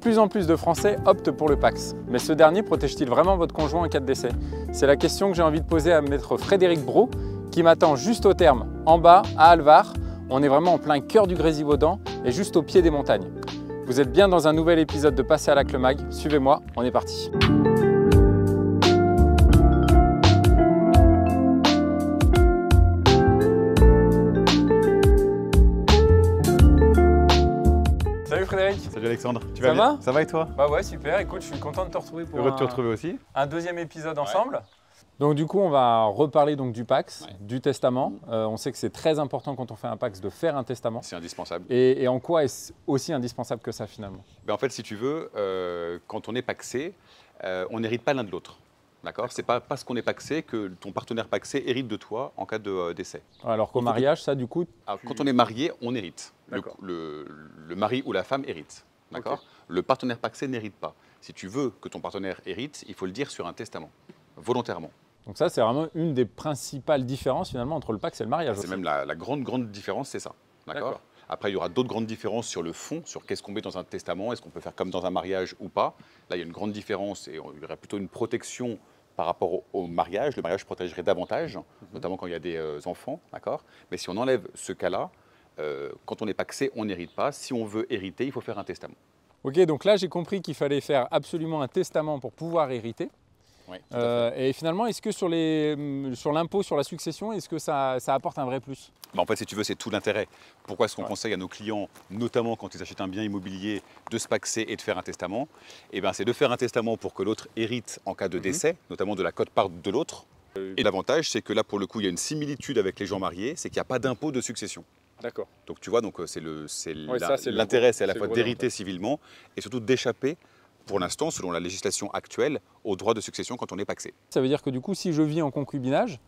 plus en plus de Français optent pour le PACS. Mais ce dernier protège-t-il vraiment votre conjoint en cas de décès? C'est la question que j'ai envie de poser à maître Frédéric Brault, qui m'attend juste au terme, en bas, à Alvar. On est vraiment en plein cœur du Grésivaudan et juste au pied des montagnes. Vous êtes bien dans un nouvel épisode de Passer à l'acte le mag. Suivez-moi, on est parti. Salut Frédéric. Salut Alexandre, tu vas vas bien? bien? Ça va et toi? Bah ouais, super. Écoute, je suis content de te retrouver pour Heureux de te retrouver aussi. un deuxième épisode ensemble. Donc du coup, on va reparler donc du PACS, du testament. On sait que c'est très important quand on fait un PACS de faire un testament. C'est indispensable. Et en quoi est-ce aussi indispensable que ça finalement? En fait, si tu veux, quand on est pacsé, on n'hérite pas l'un de l'autre. D'accord? C'est pas parce qu'on est pacsé que ton partenaire pacsé hérite de toi en cas de décès. Alors qu'au mariage, ça du coup… Alors, quand on est marié, on hérite. Le mari ou la femme hérite. D'accord? Okay. Le partenaire pacsé n'hérite pas. Si tu veux que ton partenaire hérite, il faut le dire sur un testament, volontairement. Donc ça, c'est vraiment une des principales différences finalement entre le PACS et le mariage. C'est même la grande différence, c'est ça. D'accord. Après, il y aura d'autres grandes différences sur le fond, sur qu'est-ce qu'on met dans un testament, est-ce qu'on peut faire comme dans un mariage ou pas. Là, il y a une grande différence et il y aurait plutôt une protection par rapport au mariage. Le mariage protégerait davantage, notamment quand il y a des enfants. D'accord. Mais si on enlève ce cas-là, quand on n'est pacsé, on n'hérite pas. Si on veut hériter, il faut faire un testament. Ok, donc là, j'ai compris qu'il fallait faire absolument un testament pour pouvoir hériter. Oui, et finalement, est-ce que sur l'impôt sur la succession, est-ce que ça apporte un vrai plus? En fait, si tu veux, c'est tout l'intérêt. Pourquoi est-ce qu'on conseille à nos clients, notamment quand ils achètent un bien immobilier, de se pacsser et de faire un testament? C'est de faire un testament pour que l'autre hérite en cas de décès, notamment de la quote-part de l'autre. Et l'avantage, c'est que là, pour le coup, il y a une similitude avec les gens mariés, c'est qu'il n'y a pas d'impôt de succession. D'accord. Donc tu vois, l'intérêt, c'est à la fois d'hériter civilement et surtout d'échapper, pour l'instant, selon la législation actuelle, au droit de succession quand on est pacsé. Ça veut dire que du coup, si je vis en concubinage,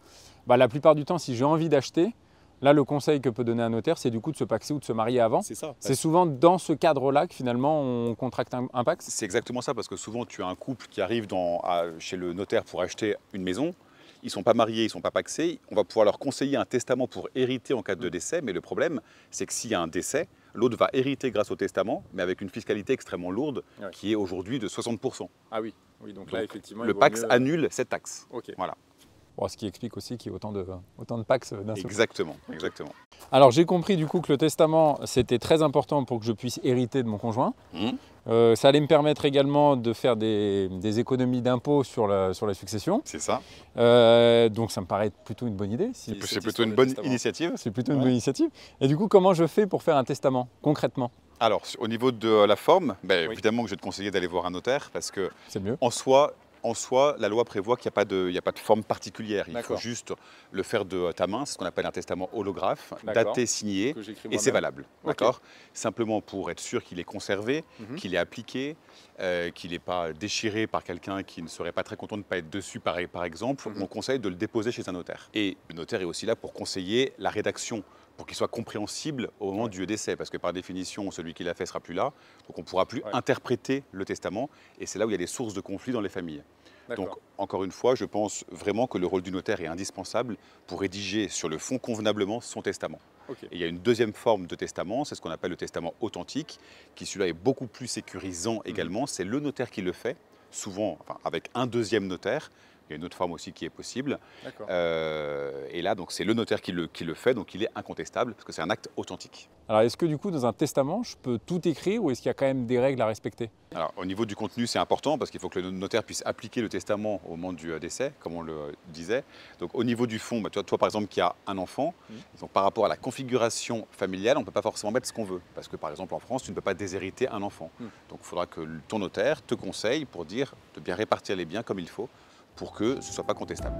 la plupart du temps, si j'ai envie d'acheter, là, le conseil que peut donner un notaire, c'est du coup de se pacsé ou de se marier avant. C'est ça. C'est souvent dans ce cadre-là que finalement, on contracte un PACS. C'est exactement ça, parce que souvent, tu as un couple qui arrive chez le notaire pour acheter une maison. Ils ne sont pas mariés, ils ne sont pas pacsés. On va pouvoir leur conseiller un testament pour hériter en cas de décès. Mais le problème, c'est que s'il y a un décès, l'autre va hériter grâce au testament, mais avec une fiscalité extrêmement lourde, qui est aujourd'hui de 60%. Ah oui, donc là, effectivement, le PACS annule cette taxe. Okay. Voilà. Bon, ce qui explique aussi qu'il y ait autant de PACS d'un seul. Exactement. Alors, j'ai compris du coup que le testament, c'était très important pour que je puisse hériter de mon conjoint. Ça allait me permettre également de faire des économies d'impôts sur la succession. C'est ça. Donc, ça me paraît plutôt une bonne idée. C'est plutôt une bonne initiative. C'est plutôt une bonne initiative. Et du coup, comment je fais pour faire un testament, concrètement? Alors, au niveau de la forme, évidemment que je vais te conseiller d'aller voir un notaire parce que c'est mieux. En soi, la loi prévoit qu'il n'y a pas de forme particulière. Il faut juste le faire de ta main, c'est ce qu'on appelle un testament holographe, daté, signé, et c'est valable. D'accord. Simplement pour être sûr qu'il est conservé, qu'il est appliqué, qu'il n'est pas déchiré par quelqu'un qui ne serait pas très content de ne pas être dessus, par exemple, on conseille de le déposer chez un notaire. Et le notaire est aussi là pour conseiller la rédaction, pour qu'il soit compréhensible au moment du décès, parce que par définition, celui qui l'a fait ne sera plus là, donc on ne pourra plus interpréter le testament, et c'est là où il y a des sources de conflits dans les familles. Donc, encore une fois, je pense vraiment que le rôle du notaire est indispensable pour rédiger sur le fond convenablement son testament. Et il y a une deuxième forme de testament, c'est ce qu'on appelle le testament authentique, qui celui-là est beaucoup plus sécurisant également. C'est le notaire qui le fait, souvent avec un deuxième notaire. Il y a une autre forme aussi qui est possible. Et là, donc, c'est le notaire qui le fait, donc il est incontestable, parce que c'est un acte authentique. Alors, est-ce que du coup, dans un testament, je peux tout écrire ou est-ce qu'il y a quand même des règles à respecter? Alors, au niveau du contenu, c'est important, parce qu'il faut que le notaire puisse appliquer le testament au moment du décès, comme on le disait. Donc, au niveau du fond, toi par exemple, qui as un enfant, donc, par rapport à la configuration familiale, on ne peut pas forcément mettre ce qu'on veut. Parce que, par exemple, en France, tu ne peux pas déshériter un enfant. Donc, il faudra que ton notaire te conseille pour dire de bien répartir les biens comme il faut, pour que ce ne soit pas contestable.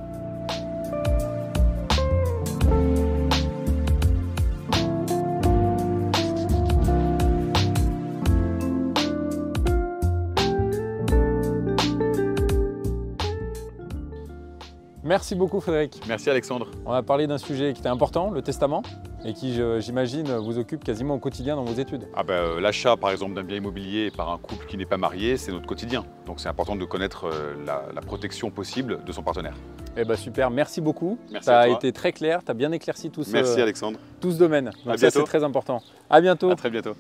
Merci beaucoup Frédéric. Merci Alexandre. On a parlé d'un sujet qui était important, le testament, et qui, j'imagine, vous occupe quasiment au quotidien dans vos études. L'achat, par exemple, d'un bien immobilier par un couple qui n'est pas marié, c'est notre quotidien. Donc c'est important de connaître la protection possible de son partenaire. Super, merci beaucoup. Merci ça a été très clair, tu as bien éclairci tout Merci Alexandre. Tout ce domaine. Donc ça, c'est très important. À bientôt. À très bientôt.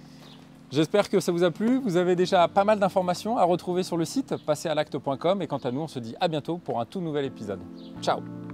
J'espère que ça vous a plu. Vous avez déjà pas mal d'informations à retrouver sur le site passeralacte.com et quant à nous, on se dit à bientôt pour un tout nouvel épisode. Ciao!